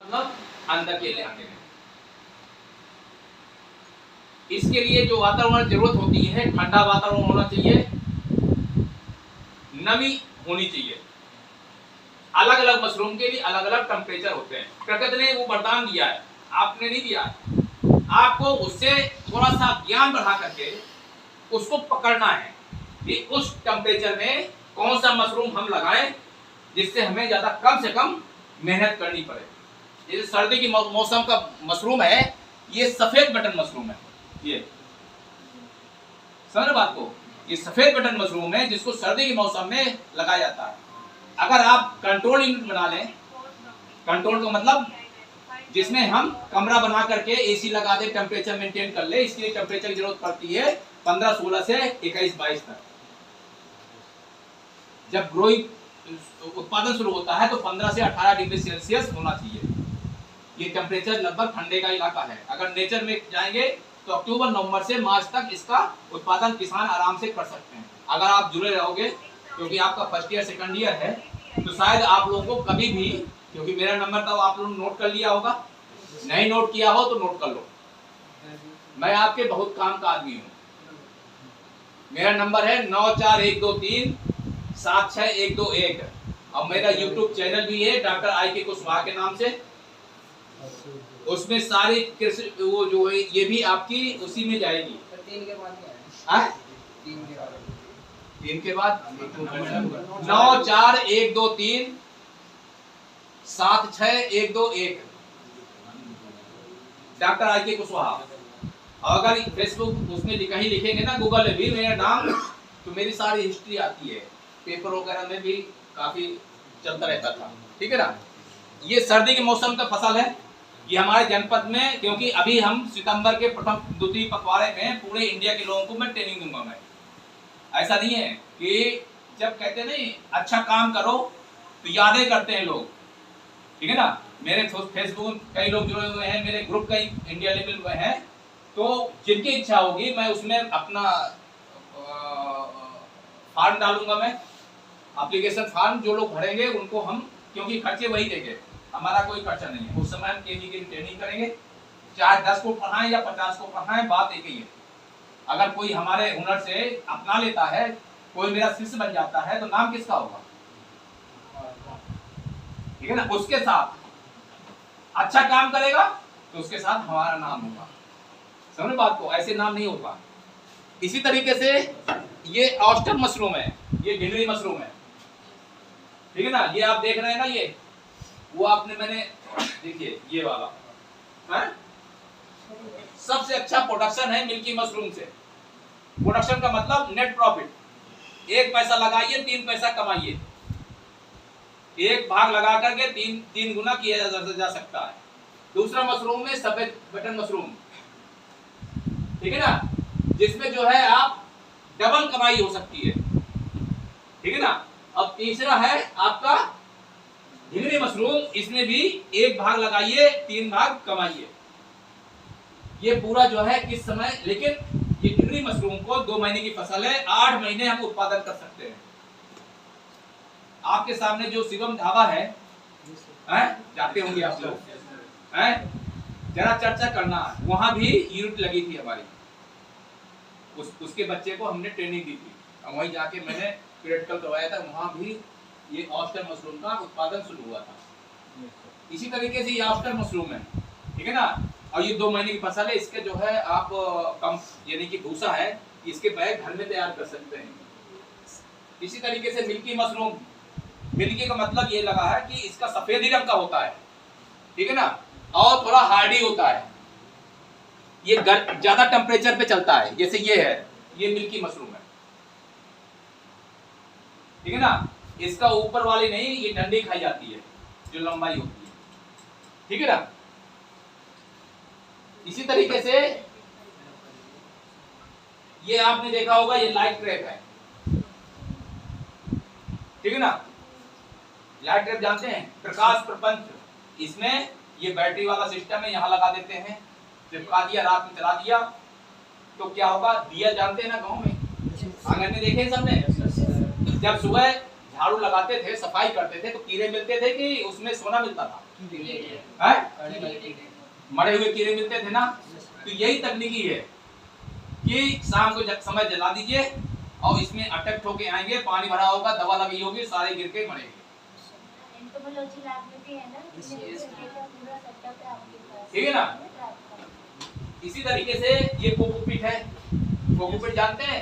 मतलब अंदर के इलाके में। इसके लिए जो वातावरण जरूरत होती है, ठंडा वातावरण होना चाहिए, नमी होनी चाहिए। अलग अलग मशरूम के लिए अलग अलग टेम्परेचर होते हैं। प्रकृति ने वो वरदान दिया है, आपने नहीं दिया है। आपको उससे थोड़ा सा ज्ञान बढ़ा करके उसको पकड़ना है कि उस टेम्परेचर में कौन सा मशरूम हम लगाएं जिससे हमें ज्यादा कम से कम मेहनत करनी पड़े। जैसे सर्दी की मौसम का मशरूम है, ये सफेद बटन मशरूम है। ये समझ बात को, ये सफेद बटन मशरूम है जिसको सर्दी के मौसम में लगाया जाता है। अगर आप कंट्रोल यूनिट बना लें, कंट्रोल का मतलब जिसमें हम कमरा बना करके एसी लगा दे, टेम्परेचर मेंटेन कर ले, इसके लिए टेम्परेचर की जरूरत पड़ती है 15-16 से 21-22 तक। जब ग्रोइंग उत्पादन शुरू होता है तो 15 से 18 डिग्री सेल्सियस होना चाहिए। ये टेम्परेचर लगभग ठंडे का इलाका है। अगर नेचर में जाएंगे तो अक्टूबर नवंबर से मार्च तक इसका उत्पादन किसान आराम से कर सकते हैं, अगर आप जुड़े रहोगे। क्योंकि आपका फर्स्ट ईयर सेकंड ईयर है तो शायद आप लोगों को कभी भी, क्योंकि मेरा नंबर था आप लोगों ने नोट कर लिया होगा, नहीं नोट किया हो तो नोट कर लो। मैं आपके बहुत काम का आदमी हूँ। मेरा नंबर है 9412376121 और मेरा यूट्यूब चैनल भी है डॉक्टर IK कुशवाहा के नाम से। उसमें सारी कृषि वो जो है ये भी आपकी उसी में जाएगी। 3 के बाद 9412376121 डॉक्टर IK कुशवाहा। और अगर फेसबुक उसमें कहीं लिखेंगे ना, गूगल में भी मेरा नाम, तो मेरी सारी हिस्ट्री आती है, पेपर वगैरह में भी काफी चलता रहता था। ठीक है ना। ये सर्दी के मौसम का फसल है। ये हमारे जनपद में, क्योंकि अभी हम सितंबर के प्रथम द्वितीय पखवाड़े में पूरे इंडिया के लोगों को मैं ट्रेनिंग दूंगा। मैं ऐसा नहीं है कि जब कहते हैं नहीं अच्छा काम करो तो यादें करते हैं लोग। ठीक है ना। मेरे फेसबुक कई लोग जुड़े हुए हैं, मेरे ग्रुप कई इंडिया लेवल में है, तो जिनकी इच्छा होगी मैं उसमें अपना फॉर्म डालूंगा। मैं एप्लीकेशन फॉर्म जो लोग भरेंगे उनको हम, क्योंकि खर्चे वही देंगे, हमारा कोई खर्चा नहीं है। उस समय हम केजी की ट्रेनिंग करेंगे, चाहे 10 को पढ़ाएं या 50 को पढ़ाएं, बात एक ही है। अगर कोई हमारे हुनर से अपना लेता है, कोई मेरा शिष्य बन जाता है, तो नाम किसका होगा? ठीक है ना। उसके साथ अच्छा काम करेगा तो उसके साथ हमारा नाम होगा। समझ बात को, ऐसे नाम नहीं होगा। इसी तरीके से ये ऑस्टर मशरूम है, ये ढिंगरी मशरूम है। ठीक है ना। ये आप देख रहे हैं ना, ये वो आपने मैंने देखिए ये वाला है, सबसे अच्छा प्रोडक्शन है मिल्की मशरूम से। प्रोडक्शन का मतलब नेट प्रॉफिट, 1 पैसा लगाइए 3 पैसा कमाइए। एक भाग लगा करके 3 गुना किया जा सकता है। दूसरा मशरूम में सफेद बटन मशरूम, ठीक है ना, जिसमें जो है आप डबल कमाई हो सकती है। ठीक है ना। अब तीसरा है आपका ढिंगरी मशरूम, इसमें भी 1 भाग लगाइए 3 भाग कमाइए। ये पूरा जो है किस समय, लेकिन ये ढिंगरी मशरूम को 2 महीने की फसल है, 8 महीने हम उत्पादन कर सकते हैं। आपके सामने जो शिवम ढाबा है, जाते होंगे आप लोग, जरा चर्चा करना, वहां भी यूनिट लगी थी हमारी। उसके बच्चे को हमने ट्रेनिंग दी थी, वहीं जाके मैंने प्रैक्टिकल करवाया था। वहां भी ये ऑस्टर मशरूम का उत्पादन शुरू हुआ था। इसी तरीके से ये ऑस्टर मशरूम है। ठीक है ना। और ये 2 महीने की फसल है। इसके जो है आप कम यानी कि भूसा है, इसके बैग घर में तैयार कर सकते हैं। इसी तरीके से मिल्की मशरूम, मिल्की का मतलब ये लगा है कि इसका सफेद ही रंग का होता है। ठीक है ना। और थोड़ा हार्डी होता है, ये ज्यादा टेम्परेचर पे चलता है, जैसे ये है, ये मिल्की मशरूम है। ठीक है ना। इसका ऊपर वाली नहीं, ये डंडी खाई जाती है जो लंबाई होती है। ठीक है ना। इसी तरीके से ये आपने देखा होगा, ये लाइट ट्रैप है। ठीक है ना। लाइट ट्रैप जानते हैं, प्रकाश प्रपंच। इसमें ये बैटरी वाला सिस्टम है, यहां लगा देते हैं, चिपका दिया, रात में चला दिया तो क्या होगा, दिया जानते हैं ना गांव में, आंगन में देखे सबने, जब सुबह झाड़ू लगाते थे, सफाई करते थे तो कीड़े मिलते थे कि उसमें सोना मिलता था। मरे हुए कीड़े मिलते थे ना, तो यही तकनीकी है कि शाम को समय जला दीजिए और इसमें अटैक होके आएंगे, पानी भरा होगा, दवा लगी होगी, सारे गिर के मरेंगे। ठीक है ना। इसी तरीके से ये कोकोपीट है, कोकोपीट जानते हैं?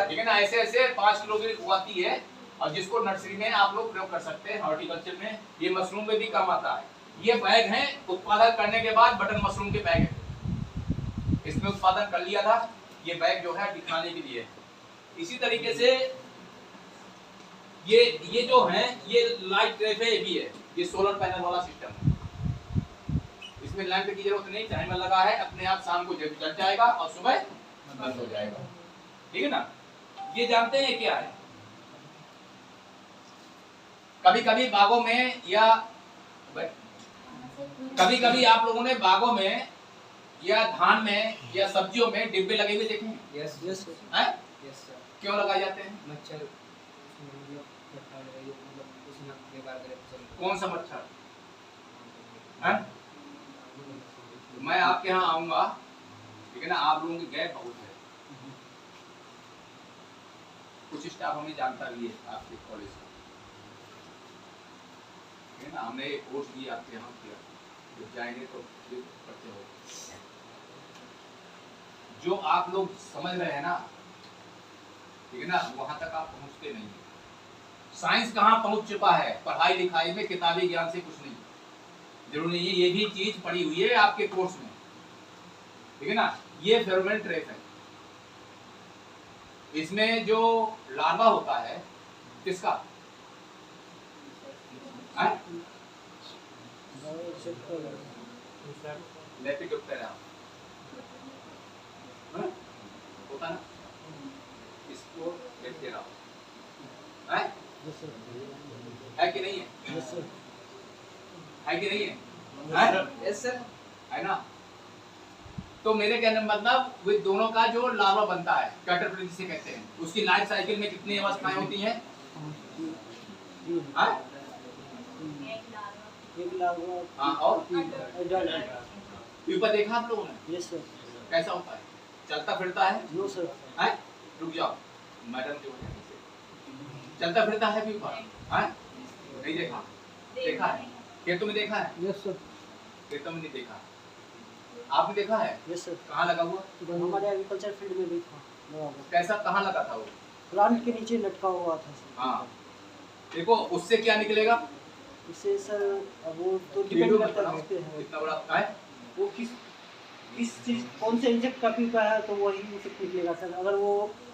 ठीक है ना। ऐसे ऐसे 5 किलो की उगाती है और जिसको नर्सरी में आप लोग प्रयोग कर सकते हैं, हॉर्टिकल्चर में। ये मशरूम में भी काम आता है। ये बैग है, उत्पादन करने के बाद बटन मशरूम के बैग है, इसमें उत्पादन कर लिया था। ये बैग जो है दिखाने के लिए। इसी तरीके से ये जो है ये लाइट ट्रैप है, ये भी है, ये सोलर पैनल वाला सिस्टम है। इसमें लैंप की जरूरत नहीं, टाइमर लगा है, अपने आप शाम को जल जाएगा और सुबह बंद हो जाएगा। ठीक है ना। ये जानते हैं क्या है? कभी कभी बागों में या कभी कभी आप लोगों ने बागों में या धान में या सब्जियों में डिब्बे लगे हुए देखे हैं? यस यस हैं? क्यों लगाए जाते हैं? मच्छर कौन सा मच्छर? हैं? मैं आपके यहाँ आऊंगा, ठीक है ना। आप लोगों की गैप बहुत है, कुछ स्टाफ हमें जानता भी है आपके कॉलेज का, ठीक है ना। हमने एक कोर्स भी आपके यहाँ किया, जब जाएंगे तो करते हो। जो आप लोग समझ रहे हैं ना, ठीक है ना, वहां तक आप पहुंचते नहीं। साइंस कहाँ पहुंच चुका है? पढ़ाई लिखाई में किताबी ज्ञान से कुछ नहीं, जरूरी नहीं है। ये भी चीज पड़ी हुई है आपके कोर्स में, ठीक है ना। ये फेरोमोन ट्रैप है। इसमें जो लार्वा होता है किसका? लेपिडोप्टेरा होता ना, इसको बैक्टीरिया है कि नहीं है? है कि नहीं है? यस सर, है ना। तो मेरे कहने का मतलब वे दोनों का जो लार्वा बनता है, कैटरपिलर जिसे कहते हैं, उसकी लाइफ साइकिल में कितनी अवस्थाएं होती हैं? एक लार्वा। हाँ, और प्यूपा देखा आप लोगों ने? Yes sir. कैसा होता है? चलता फिरता है? No sir. है? रुक जाओ मैडम, जो है चलता फिरता है प्यूपा? है? नहीं देखा? देखा है? खेतों में देखा है? Yes sir. खेतों में नहीं देखा, आपने देखा है? Yes sir. कहाँ लगा हुआ? हमारे एग्रीकल्चर फील्ड में भी था। कैसा, कहाँ लगा था वो? प्लांट के नीचे लटका हुआ था सर। हाँ, देखो उससे क्या निकलेगा? इससे सर वो तो डिपेंड करता है कितना बड़ा है वो, किस चीज कौन से इंसेक्ट का पीपा है तो वही इंसेक्ट निकलेगा सर। अगर वो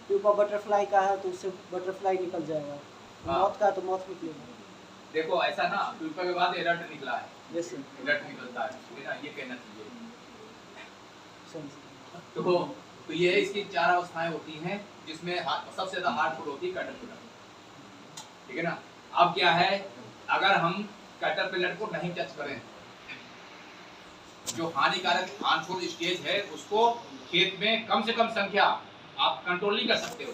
पीपा बटरफ्लाई का है तो उससे बटरफ्लाई निकल जाएगा। मौत का तो मौत निकलेगा। देखो ऐसा ना, पीपा के बाद एडल्ट निकला है। Yes sir. एडल्ट निकलता है, ठीक है ना, ये कहना चाहिए। सर तो ये इसकी 4 अवस्थाएं होती हैं, जिसमें सबसे ज्यादा हार्मफुल होती है कैटरपिलर, ठीक है ना। अब क्या है, अगर हम कैटरपिलर को नहीं टच करें, जो हानिकारक हार्मफुल स्टेज है उसको खेत में कम से कम संख्या आप कंट्रोल नहीं कर सकते हो,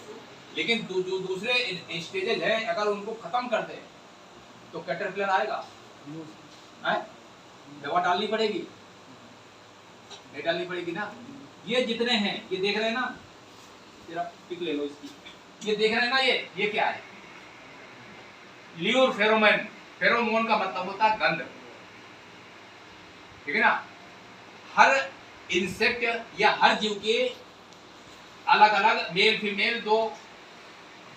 लेकिन जो दूसरे स्टेजेज है अगर उनको खत्म कर दे तो कैटरपिलर आएगा। दवा डालनी पड़ेगी, नहीं डालनी पड़ेगी ना। ये जितने हैं, ये देख रहे हैं ना, जरा पिक ले लो इसकी, ये देख रहे हैं ना, ये क्या है? Lure pheromone. फेरोमोन का मतलब होता है गंध, ठीक है ना। हर इंसेक्ट या हर जीव के अलग अलग मेल फीमेल 2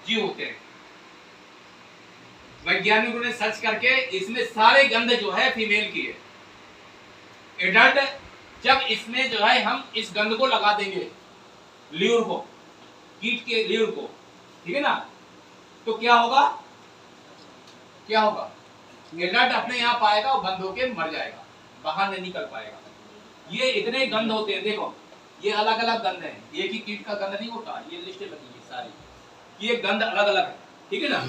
जीव होते हैं। वैज्ञानिकों ने सर्च करके इसमें सारे गंध जो है फीमेल की है। एडल्ट जब इसमें जो है हम इस गंध को लगा देंगे, ल्यूर को, कीट के ल्यूर को, ठीक है ना, तो क्या होगा? क्या होगा? एडल्ट अपने यहाँ पाएगा और बंद होके मर जाएगा, बाहर नहीं निकल पाएगा। ये इतने गंध होते हैं, देखो ये अलग अलग गंध है, एक ही कीट का गंध नहीं होता, ये लिस्टें लगी है सारी, ये गंध अलग अलग है, ठीक है ना।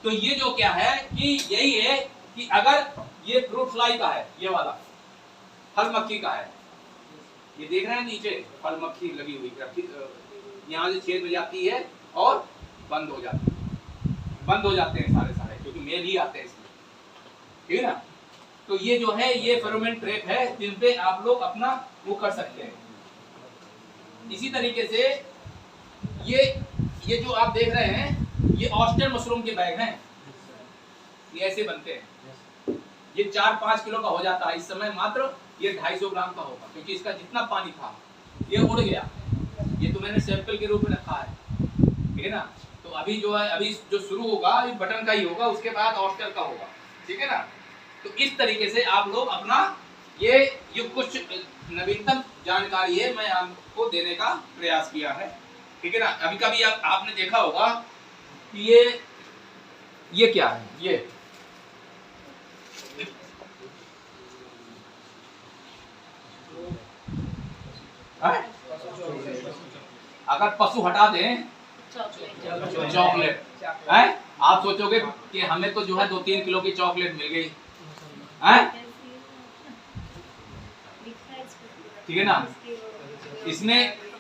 तो ये जो क्या है कि यही है कि अगर ये फ्रूट फ्लाई का है, ये वाला फल मक्खी का है, ये देख रहे हैं नीचे फल मक्खी लगी हुई, यहाँ से छेद हो जाती है और बंद हो जाती है, बंद हो जाते हैं सारे, क्योंकि मेल ही आते हैं इसमें, ठीक है ना। तो ये जो है ये फेरोमोन ट्रैप है जिन पे आप लोग अपना वो कर सकते हैं। इसी तरीके से ये जो आप देख रहे हैं ये ऑस्टर मशरूम के बैग हैं, ये ऐसे बनते हैं। ये 4-5 किलो का हो जाता है इस समय, मात्र ये 250 ग्राम का होगा, क्योंकि इसका जितना पानी था ये उड़ गया। ये तो मैंने सैंपल के रूप में रखा है, ठीक है ना। तो अभी जो है अभी जो शुरू होगा ये बटन का ही होगा, उसके बाद ऑस्टर का होगा, ठीक है ना। तो इस तरीके से आप लोग अपना ये कुछ नवीनतम जानकारी है मैं आपको देने का प्रयास किया है, ठीक है ना। अभी कभी आपने देखा होगा कि ये क्या है, ये अगर पशु हटा दें चॉकलेट है, आप सोचोगे कि हमें तो जो है 2-3 किलो की चॉकलेट मिल गई है, ठीक है ना।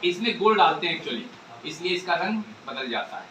इसमें गुड़ डालते हैं एक्चुअली, इसलिए इसका रंग बदल जाता है।